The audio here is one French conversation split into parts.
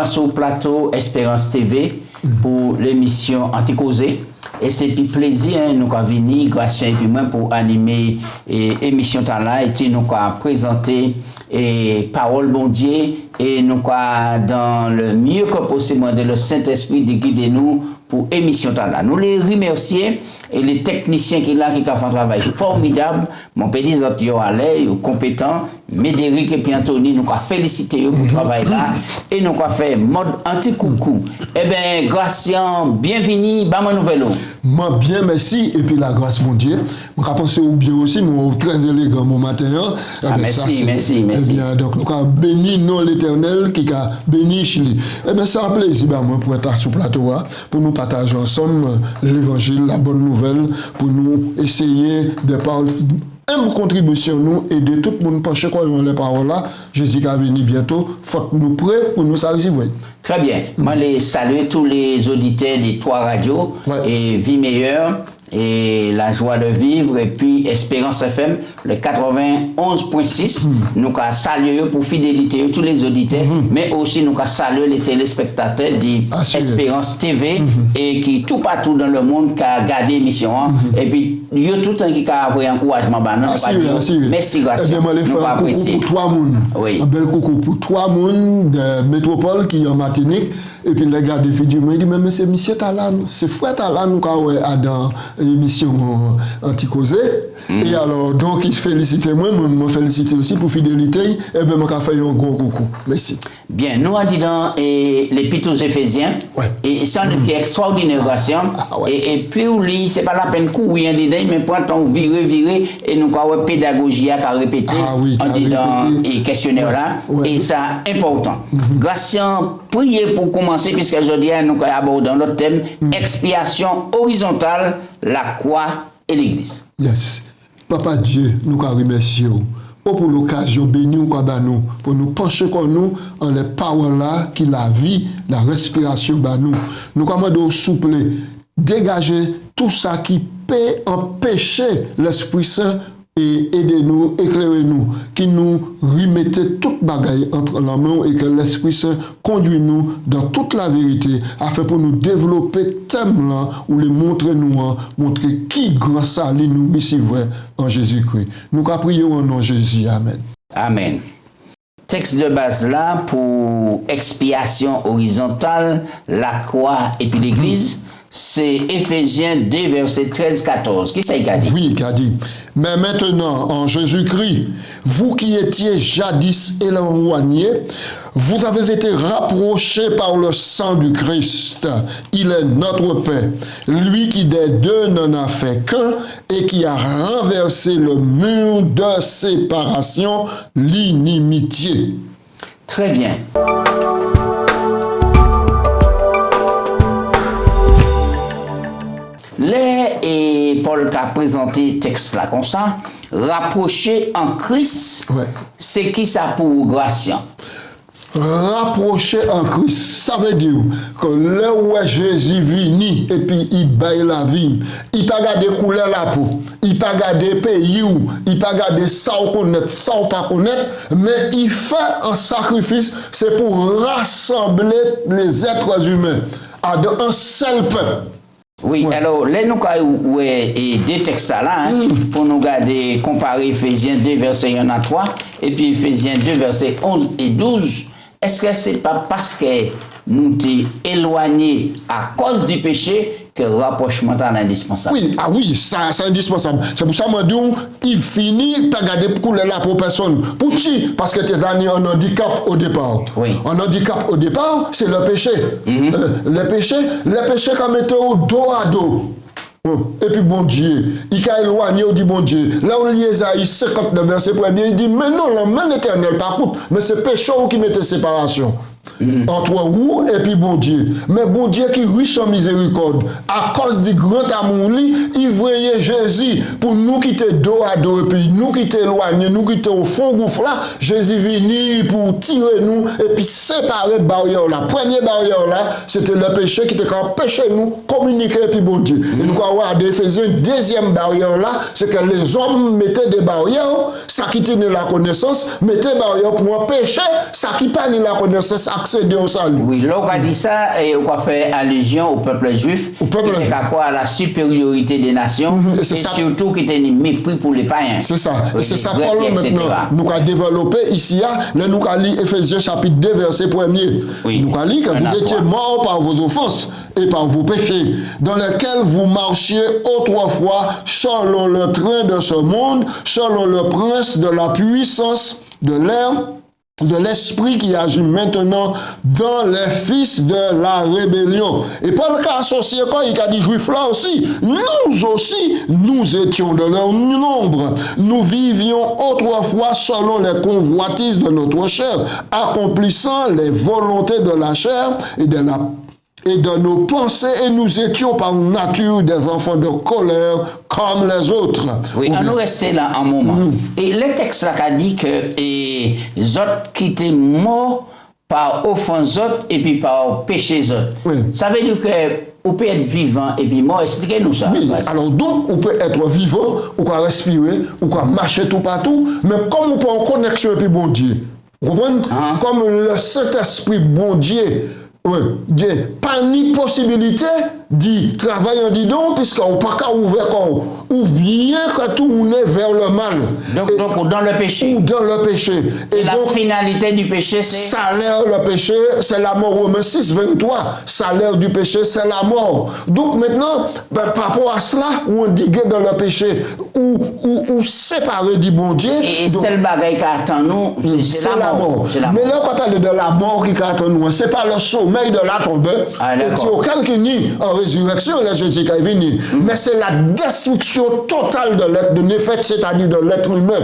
sur le plateau Espérance TV pour l'émission Anticausé. Et c'est puis plaisir, hein, nous avons venu, grâce et puis moi, pour animer l'émission là, et nous avons présenté Parole bon Dieu, et nous avons dans le mieux que possible de le Saint-Esprit de guider nous pour l'émission là. Nous les remercions et les techniciens qui là qui font un travail formidable. Mon petit Zotio Allais, compétent, Médéric et puis Anthony, nous avons félicité pour le travail là et nous avons fait mode anti-coucou. Eh bien, Gracien, bienvenue, bah mon nouvel. Moi, bien, merci. Et puis la grâce, mon Dieu. Je pense au bien aussi, nous très élégant mon matin. Ah, merci. Eh bien, donc, nous avons béni non l'Éternel qui a béni Chili. Eh bien, c'est un plaisir moi, pour être sur le plateau, pour nous partager ensemble l'évangile, la bonne nouvelle, pour nous essayer de parler. Une contribution nous et de tout le monde pencher quoi les paroles là. Jésus qui va venir bientôt. Faut nous prêts pour nous arriver. Très bien. Moi, les saluer tous les auditeurs des 3 radios et Vie Meilleure et La Joie de Vivre et puis Espérance FM, le 91.6. Nous avons salué pour fidélité tous les auditeurs, mais aussi nous avons salué les téléspectateurs d'Espérance TV et qui tout partout dans le monde qui a gardé l'émission. Et puis, il y a tout le temps qui a envoyé un encouragement. Merci, grâce. Nous apprécions. Pour 3 monde. Un bel coucou pour 3 monde de métropole qui est en Martinique. Et puis les gars des filles moi dit mais c'est monsieur Talano, c'est frère Talano qui a dans l'émission Anticausé. Et alors donc il félicite moi, me félicite aussi pour fidélité et ben m'a fait un gros coucou. Merci. Bien, nous on dit dans l'épître aux Éphésiens et c'est un extraordinaire grâce et plus on lit, c'est pas la peine courir dedans mais prendre ton virer et nous quoi pédagogie à répéter on dit dans les questionnaires là et ça important. Grâce prier pour commencer, puisque aujourd'hui nous abordons notre thème expiation horizontale, la croix et l'église. Yes. Papa Dieu, nous remercions pour l'occasion bénie nous pour nous pencher comme nous en les paroles là qui la vie, la respiration nous. Nous commandons souple, dégager tout ça qui peut empêcher l'Esprit Saint et aidez-nous, éclairez-nous, qui nous remettez toute bagaille entre la main et que l'Esprit Saint conduit nous dans toute la vérité afin pour nous développer thème là ou les montrer qui grand salut nous ici vrai en Jésus-Christ. Nous prions en nom de Jésus. Amen. Amen. Texte de base là pour expiation horizontale, la croix et puis l'église. C'est Éphésiens 2, verset 13-14. Qui ça y a dit? Oui, qui a dit. Mais maintenant, en Jésus-Christ, vous qui étiez jadis éloignés, vous avez été rapprochés par le sang du Christ. Il est notre paix. Lui qui des deux n'en a fait qu'un et qui a renversé le mur de séparation, l'inimitié. Très bien. Et Paul qui a présenté le texte là comme ça, rapprocher en Christ, c'est qui ça pour Gratien? Rapprocher en Christ, ça veut dire que là où Jésus vini et puis il baille la vie, il pas garder couleur la peau, il pas garder pays ou il pas garder ça ou connaître, ça ou pas connaître, mais il fait un sacrifice, c'est pour rassembler les êtres humains à un seul peuple. Oui, alors, là, nous avons des textes là, pour nous garder, comparer Éphésiens 2, verset 1 à 3, et puis Éphésiens 2, verset 11 et 12. Est-ce que ce n'est pas parce que nous sommes éloignés à cause du péché que le rapprochement est indispensable? Oui, ça c'est indispensable. C'est pour ça que je dis, il finit par garder pour la pour personne. Pour qui? Parce que tu es un handicap au départ. Un handicap au départ, c'est le péché. Le péché quand mettait au dos à dos. Et puis bon Dieu, il a éloigné du bon Dieu. Là où Isaïe 59 verset 1er, il dit, mais non, la main éternelle par contre, mais c'est péché qui mettait séparation. Entre vous et puis bon Dieu. Mais bon Dieu qui est riche en miséricorde, à cause du grand amour, il voyait Jésus pour nous qui étions dos à dos et puis nous qui étions éloignés, nous qui étions au fond gouffre là, Jésus venu pour tirer nous et puis séparer barrière là. Première barrière là, c'était le péché qui était empêché nous communiquer et puis bon Dieu. Et nous avons à Éphésiens, deuxième barrière là, c'est que les hommes mettaient des barrières, ça qui tenait la connaissance, mettaient barrière pour empêcher, ça qui pas ni la connaissance à accéder au salut. Oui, là, on a dit ça, et on a fait allusion au peuple juif, qui à quoi à la supériorité des nations, et surtout qui était un mépris pour les païens. C'est ça. Et c'est ça, Paul, maintenant, nous a développé ici, là, nous a lu Ephésiens chapitre 2, verset 1er. Oui. Nous a lu que vous étiez morts par vos offenses et par vos péchés, dans lesquels vous marchiez autrefois selon le train de ce monde, selon le prince de la puissance de l'air, de l'esprit qui agit maintenant dans les fils de la rébellion. Et Paul a associé quoi? Il a dit juif là aussi. Nous aussi, nous étions de leur nombre. Nous vivions autrefois selon les convoitises de notre chair, accomplissant les volontés de la chair et de nos pensées, et nous étions par nature des enfants de colère comme les autres. Oui, on nous restait là un moment. Et le texte là a dit que les autres qui étaient morts par offense autres et puis par péché autres. Oui. Ça veut dire que on peut être vivant et puis mort. Expliquez-nous ça. Oui, alors donc on peut être vivant, on peut respirer, on peut marcher tout partout, mais comme on peut en connexion avec bon Dieu, vous comprenez? Comme le Saint-Esprit bon Dieu, oui, pas ni possibilité d'y travailler en disant, puisqu'on n'a pas qu'à ouvrir ou bien que tout le monde est vers le mal. Donc dans le péché. Ou dans le péché. Et la donc, finalité du péché, c'est. Salaire, le péché, c'est la mort. Romains 6, 23. Salaire du péché, c'est la mort. Donc maintenant, par rapport à cela, où on digue dans le péché, ou séparé du bon Dieu. Et c'est le bagage qui attend nous, c'est la mort. Mais là, quand on parle de la mort qui attend nous, c'est pas le sommeil de la tombe. Et c'est auquel qui nie en résurrection, là, Jésus qui est venu. Mais c'est la destruction totale de l'être, de Néphet, c'est-à-dire de l'être humain.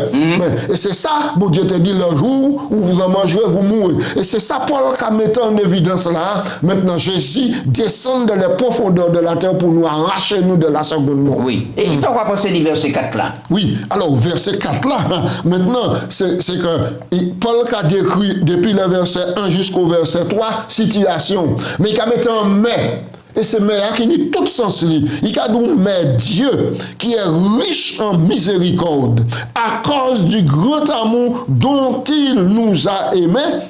Et c'est ça, bon Dieu te dit, le jour où vous en mangerez, vous mourrez. Et c'est ça, Paul, qui met en évidence là. Maintenant, Jésus descend dans les profondeurs de la terre pour nous arracher, nous, de la seconde mort. Oui. Et ça, on va passer du verset 4 là. Oui. Alors, verset 4 là, maintenant, c'est que Paul a décrit depuis le verset 1 jusqu'au verset 3, situation. Mais il a mis en mais. Et c'est mais qui n'est tout sens li. Il a dit mais Dieu qui est riche en miséricorde à cause du grand amour dont il nous a aimés.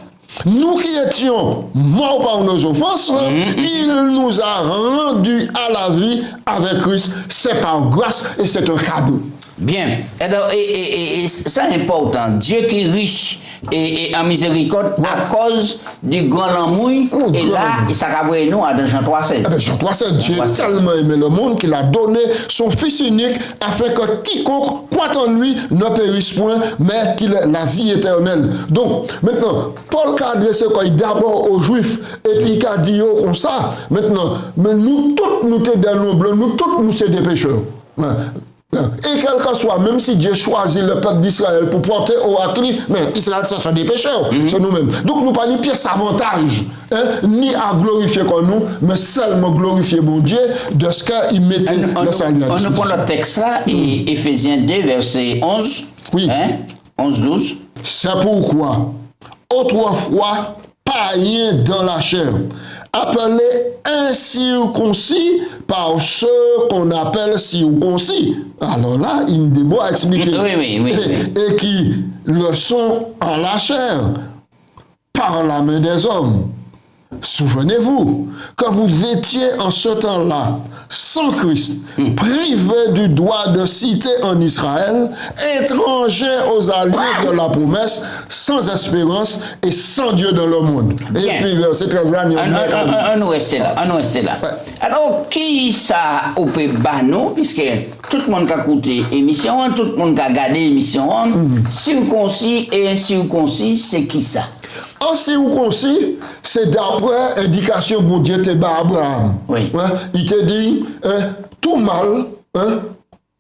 Nous qui étions morts par nos offenses, il nous a rendus à la vie avec Christ. C'est par grâce et c'est un cadeau. Bien. Et c'est important. Dieu qui est riche et en miséricorde à cause du grand amour. Et là, ça va voir nous à Jean 3,16. Jean 3,16, Dieu a tellement aimé le monde qu'il a donné son Fils unique afin que quiconque croit en lui ne périsse point, mais qu'il ait la vie éternelle. Donc, maintenant, Paul a adressé d'abord aux Juifs et puis il a dit comme ça. Maintenant, mais nous tous, nous sommes des nobles, nous tous, nous sommes des pécheurs. Et quel que soit, même si Dieu choisit le peuple d'Israël pour porter au Christ, mais Israël, ce sont des pécheurs, c'est nous-mêmes. Donc, nous pas ni pièce avantage, ni à glorifier comme nous, mais seulement glorifier mon Dieu de ce qu'il mettait le salut à disposition. On prend le texte là, et Ephésiens 2, verset 11. Oui. 11-12. C'est pourquoi, autrefois, païens dans la chair, appelés incirconcis par ceux qu'on appelle circoncis. Alors là, il y a des mots à expliquer. Oui. Et qui le sont en la chair, par la main des hommes. Souvenez-vous que vous étiez en ce temps-là sans Christ, privés du droit de cité en Israël, étrangers aux alliances de la promesse, sans espérance et sans Dieu dans le monde. Bien. Et puis verset 13 on nous reste là. Ouais. Alors, qui ça au nous, puisque tout le monde a écouté l'émission, tout le monde a regardé l'émission, circoncis et incirconcis, c'est qui ça? En circoncis, c'est d'après indication bon Dieu te bat Abraham. Oui. Il te dit, tout mal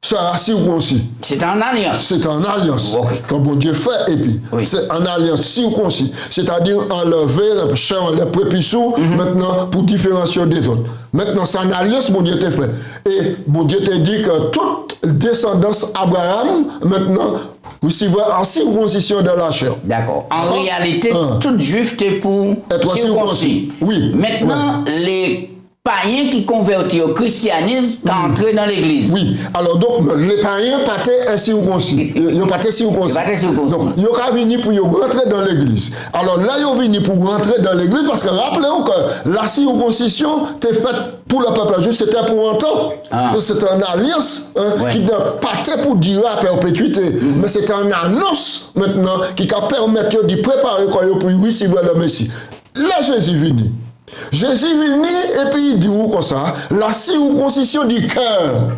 sera circoncis. C'est en alliance. C'est en alliance. Okay. Que bon Dieu fait, et puis c'est en alliance circoncis. C'est-à-dire enlever le champ, les prépuceaux, maintenant, pour différencier des autres. Maintenant, c'est en alliance, bon Dieu te fait. Et bon Dieu te dit que toute descendance Abraham, maintenant, recevra en circoncision de la chair. D'accord. En réalité, tout juif est pour être circoncis. Oui. Maintenant, les païens qui convertis au christianisme d'entrer dans l'église. Oui, alors donc les païens partaient ainsi ou concis. Ils partaient si ou concis. Donc ils ont venu pour rentrer dans l'église. Alors là, ils ont venu pour rentrer dans l'église parce que rappelez-vous que la circoncision était faite pour le peuple juif, c'était pour un temps. C'était une alliance qui ne partait pour dire à perpétuité, mais c'était une annonce maintenant qui permettait de préparer pour recevoir le Messie. Là, Jésus est venu. Jésus est venu et puis il dit comme ça, la circoncision du cœur.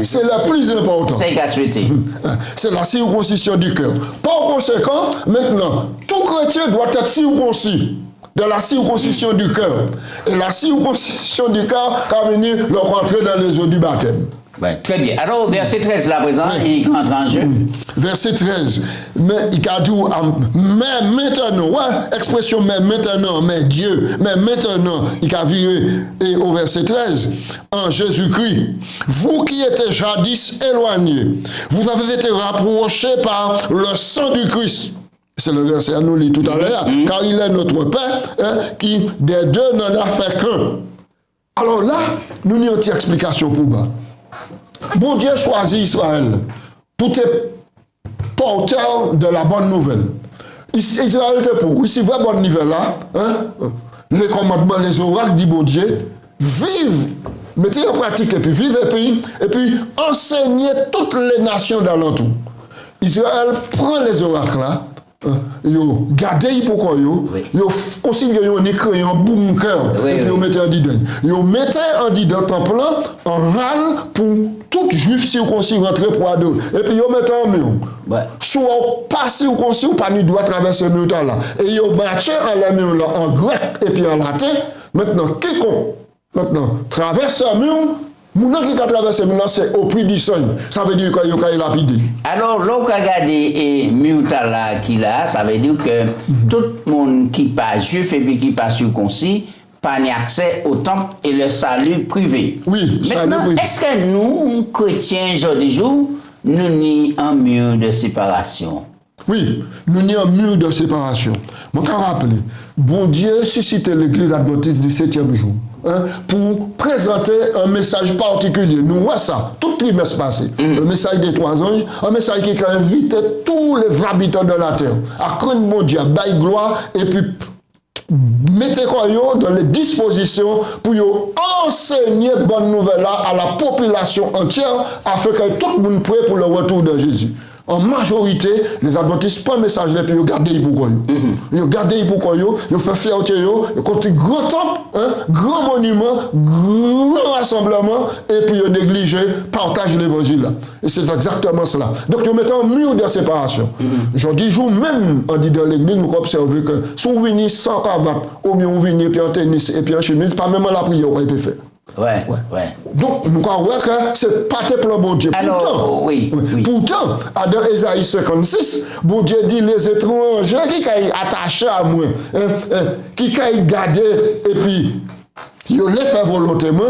C'est la plus importante. C'est qu'à souhaiter. C'est la circoncision du cœur. Par conséquent, maintenant, tout chrétien doit être circoncis de la circoncision du cœur. Et la circoncision du cœur, quand venu le rentrer dans les eaux du baptême. Ouais, très bien. Alors, verset 13, là, présent, il rentre en jeu. Verset 13. Mais il a dit, mais maintenant, expression mais maintenant, mais Dieu, mais maintenant, il a viré, et au verset 13, en Jésus-Christ, vous qui étiez jadis éloignés, vous avez été rapprochés par le sang du Christ. C'est le verset à nous lire tout à l'heure, car il est notre Père, qui des deux n'en a fait qu'un. Alors là, nous avons une petite explication pour ça. Bon Dieu choisit Israël pour te porteur de la bonne nouvelle. Israël te pour. Si vous avez bonne nouvelle là, les commandements, les oracles du bon Dieu, vive, mettez en pratique et puis vive et puis enseignez toutes les nations d'alentour. Israël prend les oracles là. Yo gardez pourquoi yo consigne yo ni crayon boum cœur et puis yo mettez en dedans yo mettez en dedans temple en râle pour tout juif circoncis rentrer pour adorer et puis yo mettez en mur soit pas circoncis ou pas ni doit traverser mur là et yo marché en la mur là en grec et puis en latin maintenant quiconque maintenant traverse un mur. Moun qui a traversé maintenant, c'est au prix du sang. Ça veut dire qu'il y a lapidé. Alors, l'on a regardé Mutala qui là, ça veut dire que tout le monde qui pas juif et puis qui pas circoncis, pas accès au temple et le salut privé. Oui, maintenant, salut privé. Est-ce que nous, chrétiens, aujourd'hui, nous n'y un mur de séparation? Oui, nous n'y un mur de séparation. Je me rappelle, bon Dieu suscite l'église adventiste du 7e jour. Pour présenter un message particulier. Nous voyons ça, tout trimestre passé. Le message des 3 anges, un message qui a invité tous les habitants de la terre à craindre mon Dieu, à bailler gloire, et puis mettez quoi dans les dispositions pour enseigner bonne nouvelle à la population entière afin que tout le monde prête pour le retour de Jésus. En majorité, les adventistes prennent un message et puis ils gardent pour quoi. Ils gardent pour quoi. Ils font fierté. Ils construisent grand temple, grand monument, grand rassemblement et puis ils négligent, partagent l'évangile. Et c'est exactement cela. Donc ils mettent un mur de séparation. Je dis, jour même, on dit dans l'église, nous observons que si vous venez sans cravate, ou bien vous venez puis en tennis et puis en chemise, pas même la prière aurait été faite. Ouais. Donc, nous croyons que c'est pas tes plans, bon Dieu. Alors, Pourtant, dans Ésaïe 56, bon Dieu dit les étrangers qui sont attachés à moi, qui sont gardés, et puis, ils les fait volontairement,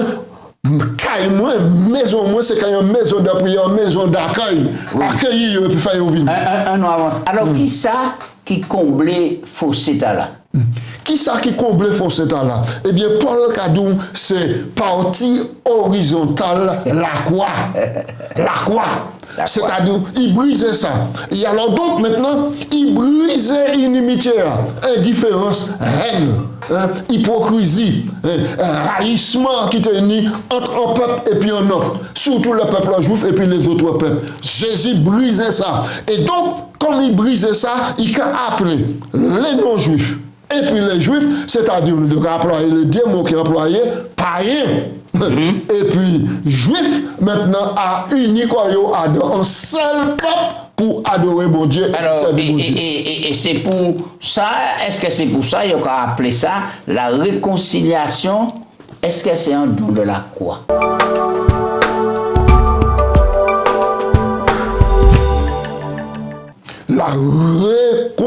moi, maison, moi, c'est quand une maison de prière, maison d'accueil, accueillir et puis faire venir. Un avance. Alors, qui ça qui comblait fossé là? Qui ça qui comble fossé là? Eh bien, Paul Kadou, c'est partie horizontale, la croix. La croix. C'est-à-dire, il brisait ça. Et alors donc, maintenant, il brisait inimitié, indifférence, haine, hypocrisie, haïssement qui était né entre un peuple et puis un autre. Surtout le peuple juif et puis les autres peuples. Jésus brisait ça. Et donc, comme il brisait ça, il a appelé les non-juifs et puis les juifs, c'est-à-dire, on devrait employer les deux mots qui employaient, païens. Et puis, juif, maintenant, a uni un seul peuple pour adorer mon Dieu. Alors, et c'est pour ça, est-ce que c'est pour ça, il a appelé ça la réconciliation? Est-ce que c'est un don de la croix? La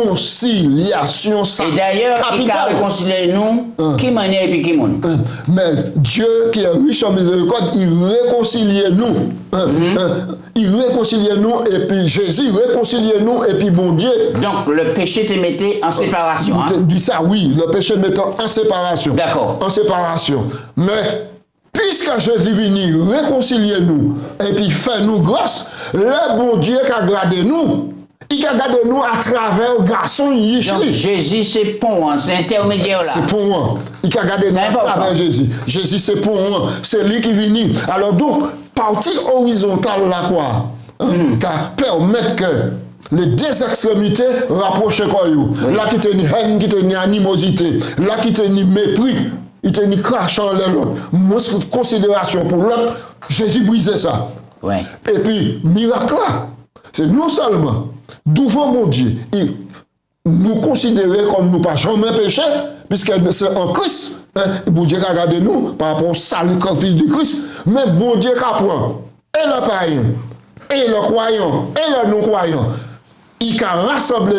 réconciliation et d'ailleurs, il a réconcilié nous, qui manière et puis qui monde. Mais Dieu qui est riche en miséricorde, il réconcilie nous. Il réconcilie nous et puis Jésus réconcilie nous et puis bon Dieu. Donc le péché te mettait en séparation. Dis ça, oui, le péché mettait en séparation. D'accord. En séparation. Mais puisque Jésus venu réconcilier nous et puis fait nous grâce, le bon Dieu qui a gardé nous, il a gardé nous à travers le garçon Yishli. Jésus c'est pont, c'est intermédiaire là. C'est pont. Il a gardé nous à travers Jésus. Jésus c'est pont, c'est lui qui venu. Alors donc, partie horizontale là quoi, qui permet que les deux extrémités rapprochent quoi. Là qui tenait haine, qui tenait animosité, là qui tenait mépris. Il tenait crachant l'autre, mauvaise considération pour l'autre, Jésus brisait ça. Ouais. Et puis, miracle là, c'est non seulement, devant mon Dieu, il nous considérer comme nous pas jamais péché, puisque c'est en Christ. Bon Dieu qui a gardé nous par rapport au salut fils de Christ, mais bon Dieu qui apprend, et le païen, et le croyant, et le non-croyant, il a rassemblé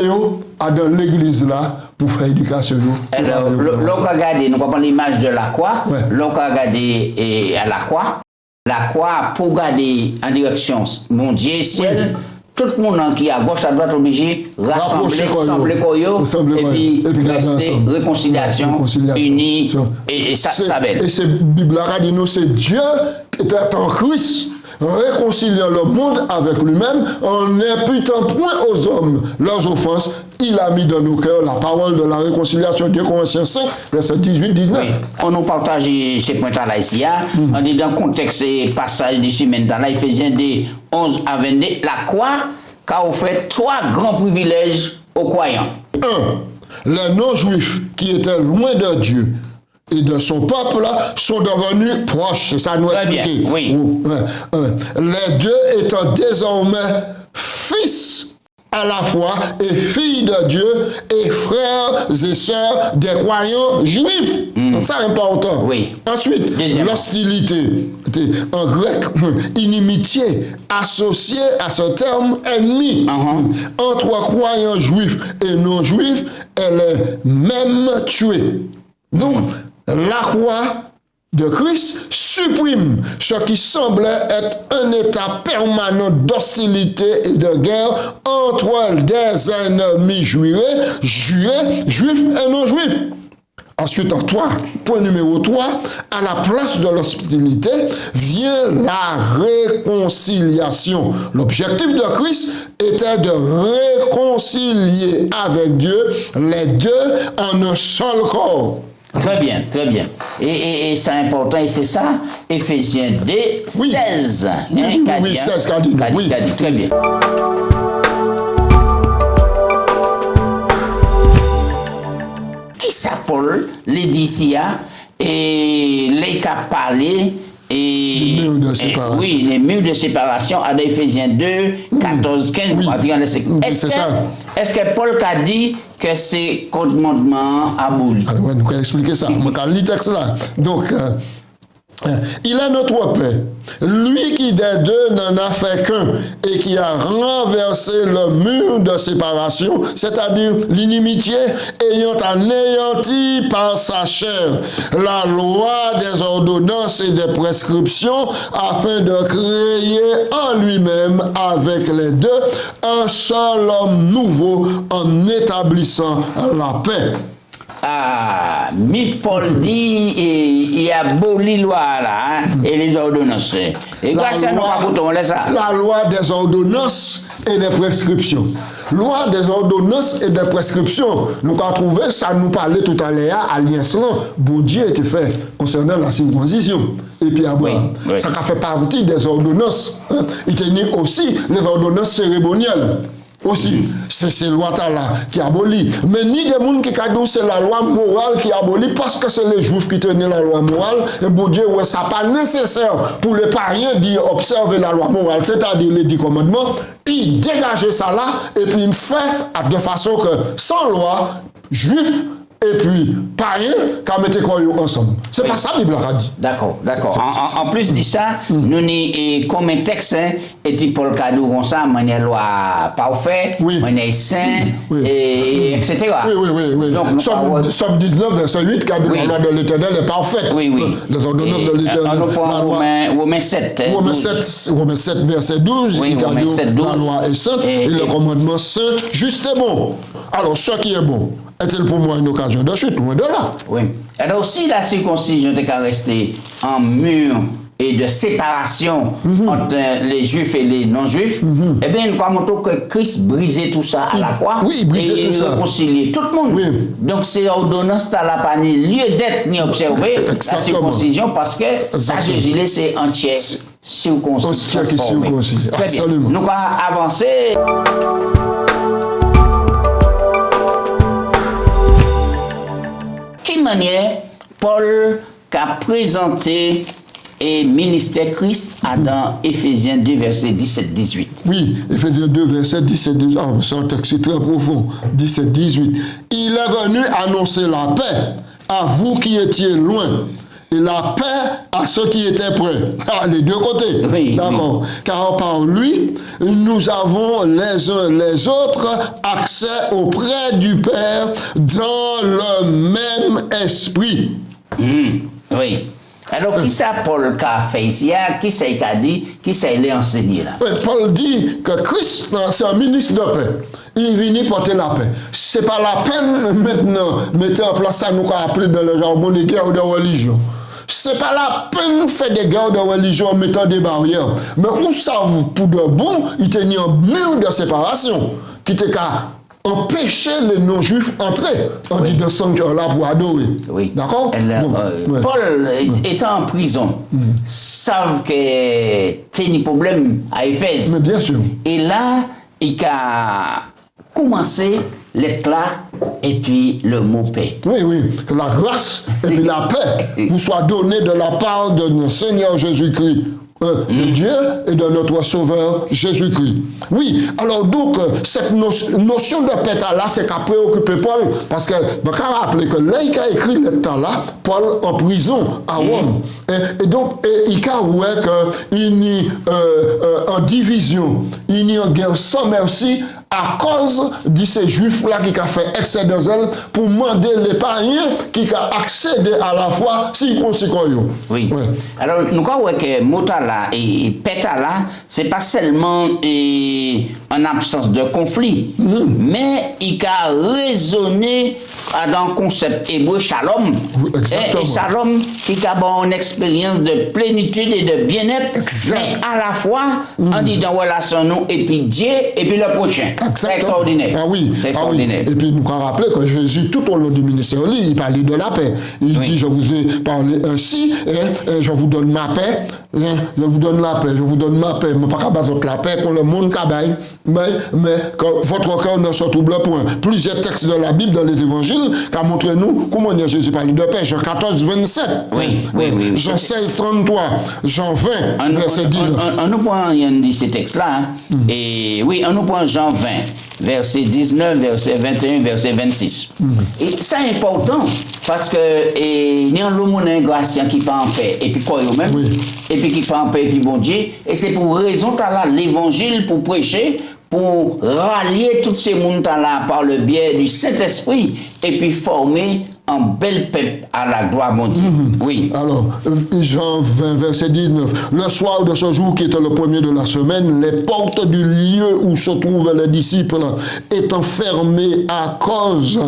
dans l'église là pour faire l'éducation. Alors, l'on a regardé, nous avons l'image de la croix, l'on a regardé à la croix pour garder en direction mon Dieu, ciel, tout le monde qui est à gauche, à droite, obligé de rassembler et puis rester réconciliation, unie, et ça belle. Et c'est Bible a dit nous, c'est Dieu qui était en Christ, réconciliant le monde avec lui-même, en n'imputant point aux hommes leurs offenses, il a mis dans nos cœurs la parole de la réconciliation. 2 Corinthiens 5, verset 18-19. Oui. On nous partage ces points-là ici. On dit dans le contexte passage du semaine dans Éphésiens 11 à 22, la croix a offert 3 grands privilèges aux croyants. 1. Les non-juifs qui étaient loin de Dieu et de son peuple sont devenus proches. C'est ça nous expliquer. Oui. Les deux étant désormais fils à la fois et filles de Dieu et frères et sœurs des croyants juifs. Ça important. Oui. Ensuite, l'hostilité, en grec, inimitié, associée à ce terme ennemi. Entre croyants juifs et non juifs, elle est même tuée. Donc, la croix de Christ supprime ce qui semblait être un état permanent d'hostilité et de guerre entre des ennemis juifs et non juifs. Ensuite, point numéro 3, à la place de l'hostilité vient la réconciliation. L'objectif de Christ était de réconcilier avec Dieu les deux en un seul corps. Très bien, très bien. Et c'est important, et c'est ça, Éphésiens 2, 16. Oui, 16, oui. Très bien. Qui ça, Paul, les d'ici, et les qui a parlé, et les murs de séparation à Éphésiens 2, 14, 15, est-ce que Paul a dit que c'est commandement aboli? Alors, nous allons expliquer ça. On va lire le texte là. Donc, il est notre Père, lui qui des deux n'en a fait qu'un et qui a renversé le mur de séparation, c'est-à-dire l'inimitié, ayant anéanti par sa chair la loi des ordonnances et des prescriptions, afin de créer en lui-même avec les deux un seul homme nouveau en établissant la paix. Ah, mi Paul dit, il y a aboli loi là, et les ordonnances. Et quoi ça nous raconte ça? La loi des ordonnances et des prescriptions. Loi des ordonnances et des prescriptions. Nous avons trouvé, ça nous parlait tout à l'heure, alliance là, bon Dieu était fait concernant la circoncision. Et puis Abraham, ça a fait partie des ordonnances. Il tenait aussi les ordonnances cérémonielles. Aussi, c'est ces lois-là qui abolit. Mais ni des gens qui disent c'est la loi morale qui abolit parce que c'est les juifs qui tenaient la loi morale. Et bon Dieu, ouais, ça n'est pas nécessaire pour les païens d'observer la loi morale, c'est-à-dire les 10 commandements. Il dégageait ça là et puis il fait de façon que sans loi, juifs et puis païen qui mettent quoi ensemble. C'est pas ça la Bible a dit. D'accord. En plus de ça, nous avons comme un texte, et Paul Cadou comme ça, manière loi parfait, manière saint, etc. Oui. Donc, Somme 19, verset 8, car la loi de l'Éternel est parfaite. Oui. Les ordonnances de l'Éternel. Romains 7. Romains 7, verset 12, il dit la loi est sainte et le commandement saint, juste et bon. Alors, ce qui est bon, est-il pour moi une occasion de chute, loin de là? Oui. Alors, si la circoncision était restée en mur et de séparation entre les juifs et les non-juifs, eh bien, nous croyons que Christ brisait tout ça à la croix et il réconciliait tout le monde. Donc, c'est ordonnance à la pas ni lieu d'être ni observer la circoncision parce que ça, Jésus, c'est entier circoncis. Très bien. Nous allons avancer. Quelle manière Paul a présenté et ministère Christ dans Éphésiens 2, verset 17-18. Oui, Éphésiens 2, verset 17-18. Ah, c'est un texte très profond. 17-18. Il est venu annoncer la paix à vous qui étiez loin et la paix à ceux qui étaient près. Ah, les deux côtés. Oui, d'accord. Car par lui, nous avons les uns les autres accès auprès du Père dans le même esprit. Oui. Alors, qui ça Paul a fait ici? Qui ça a dit? Qui ça l'a enseigné là? Paul dit que Christ, c'est un ministre de paix. Il vient porter la paix. C'est pas la peine maintenant mettre en place ça, nous qu'on appelle dans le jargon des guerres de religion. C'est pas la peine de faire des guerres de religion en mettant des barrières. Mais où ça vous, pour de bon, il tenait un mur de séparation qui était qu'à empêcher les non-juifs entrer. On dit dans sanctuaire là pour adorer. Oui. D'accord? Paul, étant en prison, savent que c'est un problème à Éphèse. Mais bien sûr. Et là, il a commencé l'être là et puis le mot paix. Oui. Que la grâce et puis la paix vous soit donnée de la part de notre Seigneur Jésus-Christ. De Dieu et de notre Sauveur Jésus-Christ. Oui, alors donc, cette notion de paix là, c'est qu'a préoccupé Paul, parce que, je me rappelle que là, il a écrit le temps là, Paul en prison à Rome. Et donc, il a vu qu'il y a en division, il y a une guerre sans merci à cause de ces juifs-là qui ont fait excès de zèle pour demander les païens qui ont accédé à la foi circoncis. Oui. Alors, nous croyons que Motala et Pétala, c'est pas seulement en absence de conflit, mais il a raisonné dans le concept hébreu shalom. Et shalom qui a une expérience de plénitude et de bien-être, mais à la fois, on dit dans relation nous et puis Dieu et puis le prochain. C'est extraordinaire. Ah oui. C'est extraordinaire. Et puis nous avons rappelé que Jésus, tout au long du ministère, il parlait de la paix. Il dit, je vous ai parlé ainsi, et je vous donne ma paix. Je vous donne la paix, je vous donne ma paix. Je ne peux pas battre la paix pour le monde cabaye, mais que votre cœur ne se trouble point. Plusieurs textes de la Bible, dans les évangiles, qui montrent nous comment Jésus parlait de paix. Jean 14, 27. Oui. Jean 16, 33. Jean 20, verset 10. On nous prend ces textes-là. Et oui, on nous prend Jean 20. Verset 19, verset 21, verset 26. Et c'est important parce que il y a un monde gracien qui part en paix et puis quoi eux-mêmes et puis qui part en paix et puis bon Dieu et c'est pour raison là l'évangile pour prêcher pour rallier tous ces mondes là par le biais du Saint-Esprit et puis former un bel peuple à la gloire mon Dieu. Oui. Alors, Jean 20, verset 19. Le soir de ce jour qui était le premier de la semaine, les portes du lieu où se trouvaient les disciples étant fermées à cause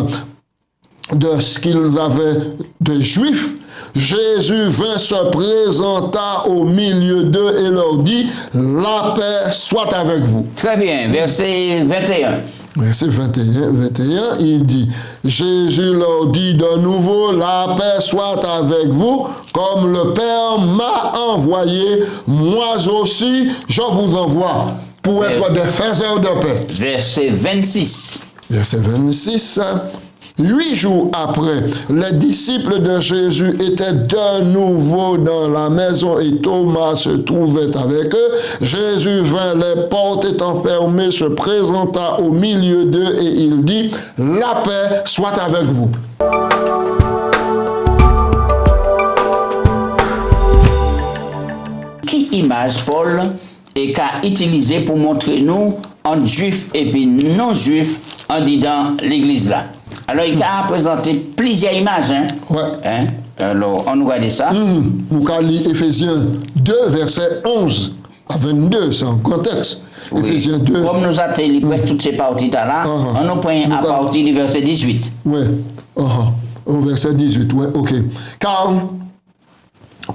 de ce qu'ils avaient des Juifs, Jésus vint se présenta au milieu d'eux et leur dit, la paix soit avec vous. Très bien, verset 21. Verset 21, il dit, Jésus leur dit de nouveau, la paix soit avec vous, comme le Père m'a envoyé, moi aussi je vous envoie, pour être des faiseurs de paix. Verset 26. Verset 26, 8 jours après, les disciples de Jésus étaient de nouveau dans la maison et Thomas se trouvait avec eux. Jésus vint, les portes étant fermées, se présenta au milieu d'eux et il dit, « La paix soit avec vous. » Qui image Paul est qu'a utilisé pour montrer nous entre juifs et puis non-juifs en disant l'église là. Alors, il a présenté plusieurs images. Hein? Ouais. Hein? Alors, on nous regarde ça. Nous allons lire Éphésiens 2, verset 11 à 22, c'est un contexte. Oui. Éphésiens 2. Comme nous avons presque toutes ces parties là, on nous prend à partir du verset 18. Oui, au verset 18, oui, ok. Car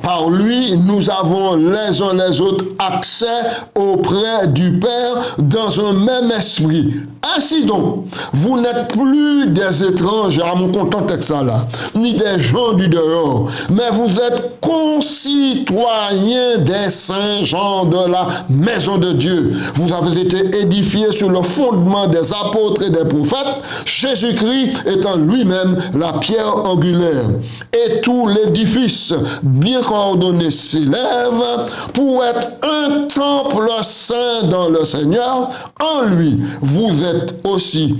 par lui, nous avons les uns les autres accès auprès du Père dans un même esprit. Ainsi donc, vous n'êtes plus des étrangers, à mon content texte là, ni des gens du dehors, mais vous êtes concitoyens des saints gens de la maison de Dieu. Vous avez été édifiés sur le fondement des apôtres et des prophètes, Jésus-Christ étant lui-même la pierre angulaire. Et tout l'édifice, bien coordonné, s'élève pour être un temple saint dans le Seigneur. En lui, vous êtes aussi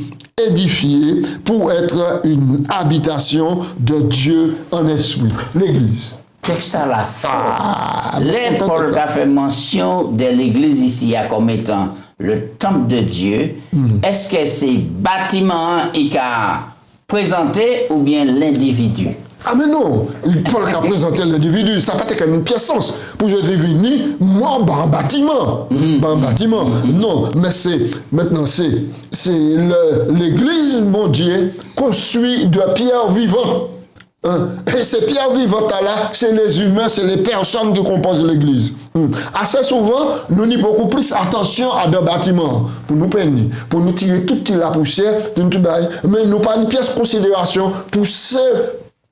édifiés pour être une habitation de Dieu en esprit. L'Église. Texte à la fin. Les Paul a fait mention de l'église ici comme étant le temple de Dieu. Est-ce que c'est bâtiment qui a présenté ou bien l'individu? Ah mais non, Paul qui a présenté l'individu, ça n'a pas été une pièce sens. Pour Jésus venu, moi, un bâtiment. Un bâtiment. Non, mais maintenant c'est l'église, mon Dieu, construit de pierres vivantes. Et ces pierres vivantes-là, c'est les humains, c'est les personnes qui composent l'église. Assez souvent, nous n'y beaucoup plus attention à des bâtiments pour nous peiner, pour nous tirer toute la poussière, mais nous pas une pièce de considération pour ces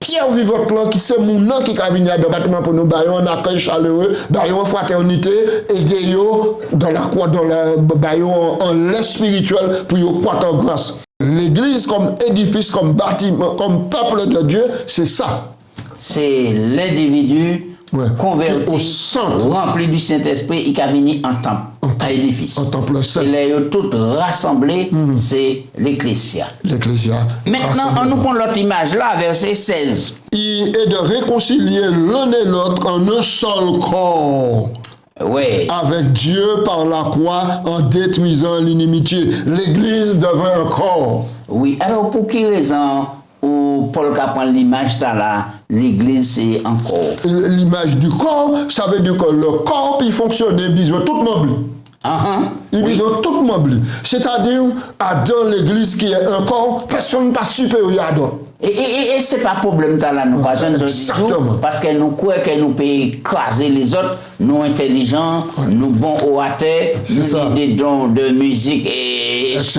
pierre vivante là qui c'est mon nom qui a venu à bâtiment pour nous bailler un accueil chaleureux, bailler une fraternité et yo dans la croix dans la bailler en lait spirituel pour yo croître en grâce. L'église comme édifice, comme bâtiment, comme peuple de Dieu, c'est ça. C'est l'individu converti, au centre, rempli du Saint-Esprit, il a venu en temple, à édifice. En temple saint. Et les tout rassemblés, c'est l'Ecclésia. L'Ecclésia. Maintenant, on nous prend l'autre image là, verset 16. Et de réconcilier l'un et l'autre en un seul corps. Oui. Avec Dieu par la croix en détruisant l'inimitié. L'Église devient un corps. Oui, alors pour quelle raison Paul qui prend l'image là, l'Église c'est un corps? L'image du corps, ça veut dire que le corps il fonctionne, il a tout membre. Il a tout membre. C'est-à-dire, dans l'Église qui est un corps, personne n'est pas supérieur à d'autres. Et ce n'est pas problème là, nous parce que nous croyons que nous pouvons écraser les autres, nous intelligents, nous bons orateurs, nous avons des dons de musique, etc.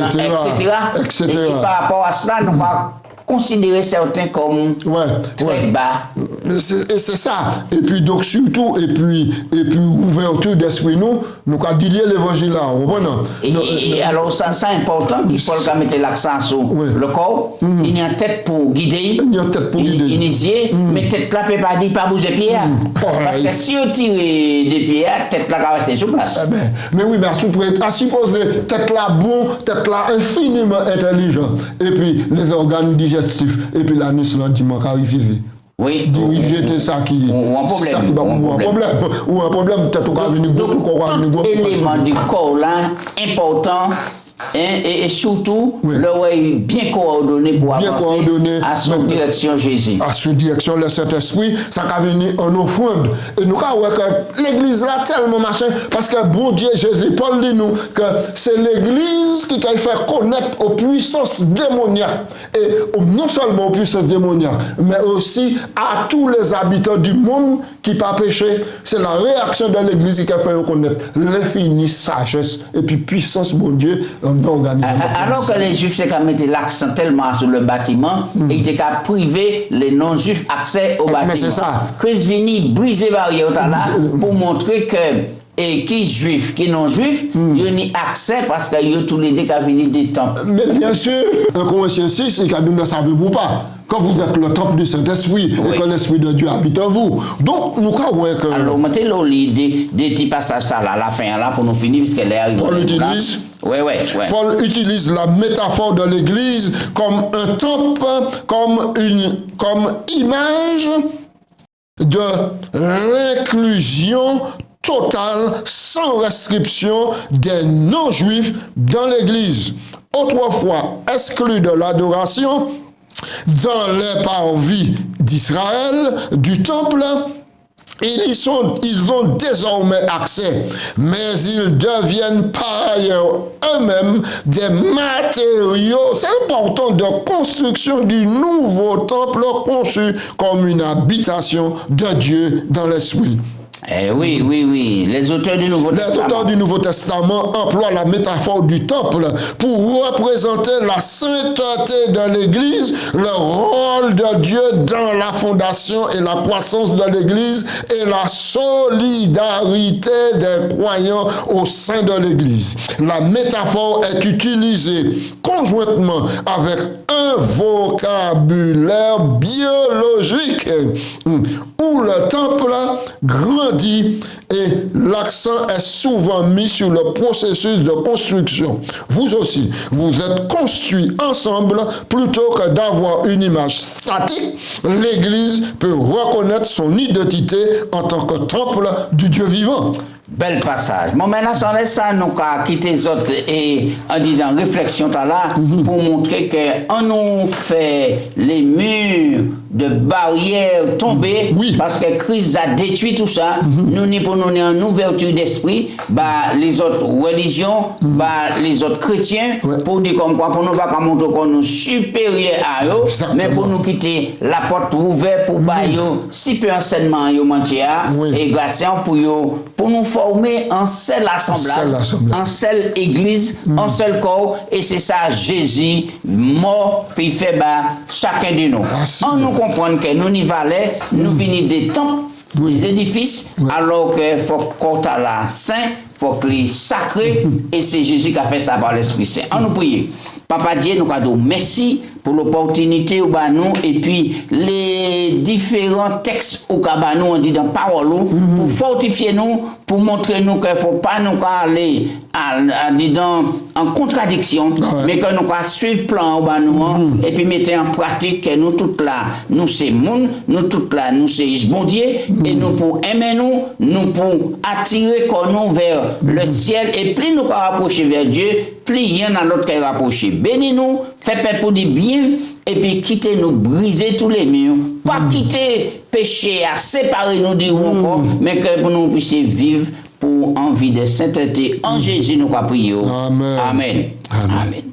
Et par rapport à cela, nous pas considérer certains comme très bas. Et c'est ça. Et puis donc surtout, et puis ouverture d'esprit nous avons dit l'évangile là. Et alors ça c'est important, il faut qu'on mette l'accent sur le corps. Il y a une tête pour guider, initier, mais tête là peut pas dire pas bouger pied. Parce que si on tire des pieds, tête là va rester sur place. Mais oui, mais à supposer tête là bon, tête là infiniment intelligent. Et puis les organes digestifs. Et puis la nuit, là, dimanche, arrivé. Oui. Diriger ça qui. Ou un problème. Ou un problème, peut-être qu'on va venir. Tout élément du corps là, important. Et surtout, le bien coordonné pour avancer à son direction Jésus. À son direction le Saint-Esprit, ça va venir en offrande. Et nous avons que l'église là tellement machin, parce que bon Dieu, Jésus, Paul dit nous que c'est l'église qui a fait connaître aux puissances démoniaques. Et non seulement aux puissances démoniaques, mais aussi à tous les habitants du monde qui pas péché. C'est la réaction de l'église qui a fait connaître l'infinie sagesse et puis puissance, bon Dieu. Alors que les juifs ont mis l'accent tellement sur le bâtiment, ils étaient qu'à priver les non-juifs accès au bâtiment. Mais c'est ça. Christ vient briser barrière là pour montrer que et qui juif, qui non juif, ils ont accès parce qu'ils ont tous les deux qui viennent des temples. Mais bien sûr, un Corinthiens 6, et que nous ne savons pas. Quand vous êtes le temple du Saint-Esprit, et que l'Esprit de Dieu habite en vous. Donc, nous croyons que... Alors, mettez-le des petits passages ça là, la fin là, pour nous finir, puisqu'elle est arrivée. Paul utilise... Ouais. Paul utilise la métaphore de l'Église comme un temple, comme image de l'inclusion totale, sans restriction des non-juifs dans l'Église. Autrefois exclus de l'adoration, dans les parvis d'Israël, du temple, ils ont désormais accès, mais ils deviennent par ailleurs eux-mêmes des matériaux, c'est important, de construction du nouveau temple conçu comme une habitation de Dieu dans l'esprit. Oui. Les auteurs du Nouveau Testament emploient la métaphore du temple pour représenter la sainteté de l'Église, le rôle de Dieu dans la fondation et la croissance de l'Église et la solidarité des croyants au sein de l'Église. La métaphore est utilisée conjointement avec un vocabulaire biologique où le temple grandit et l'accent est souvent mis sur le processus de construction. Vous aussi, vous êtes construits ensemble plutôt que d'avoir une image statique. L'Église peut reconnaître son identité en tant que temple du Dieu vivant. Bel passage. Bon, maintenant, sans laisser ça, nous avons quitté les autres et en disant réflexion là pour montrer qu'on nous fait les murs de barrières tomber parce que Christ a détruit tout ça. Nous, pour nous, une ouverture d'esprit, les autres religions, les autres chrétiens, pour dire comme quoi, pour nous pas montrer qu'on nous supérieurs à eux, mais pour nous quitter la porte ouverte pour si peu enseignement et grâce pour nous former en seul assemblage, en seule église, en seul corps, et c'est ça Jésus mort puis fait chacun de nous. On nous comprend que nous n'y valons, nous venons des temples, des édifices, alors que faut qu'on soit là saint, faut qu'il sacré, et c'est Jésus qui a fait ça par l'Esprit Saint. On nous prie. Papa Dieu, nous avons merci pour l'opportunité au nous et puis les différents textes au nous on dit dans parole pour fortifier nous, pour montrer nous qu'il ne faut pas nous aller en contradiction, mais que nous suivre le plan au nous et puis mettre en pratique que nous toutes là, nous c'est monde, nous toutes là, nous c'est bon Dieu et nous pour aimer nous pour attirer nous vers le ciel et plus nous rapprocher vers Dieu, plus il y en a l'autre qui est rapproché. Bénis-nous, fais paix pour du bien, et puis quittez-nous, briser tous les murs. Pas quitter péché à séparer nous du encore, mais que nous puissions vivre pour envie de sainteté. En Jésus, nous prions. Amen. Amen.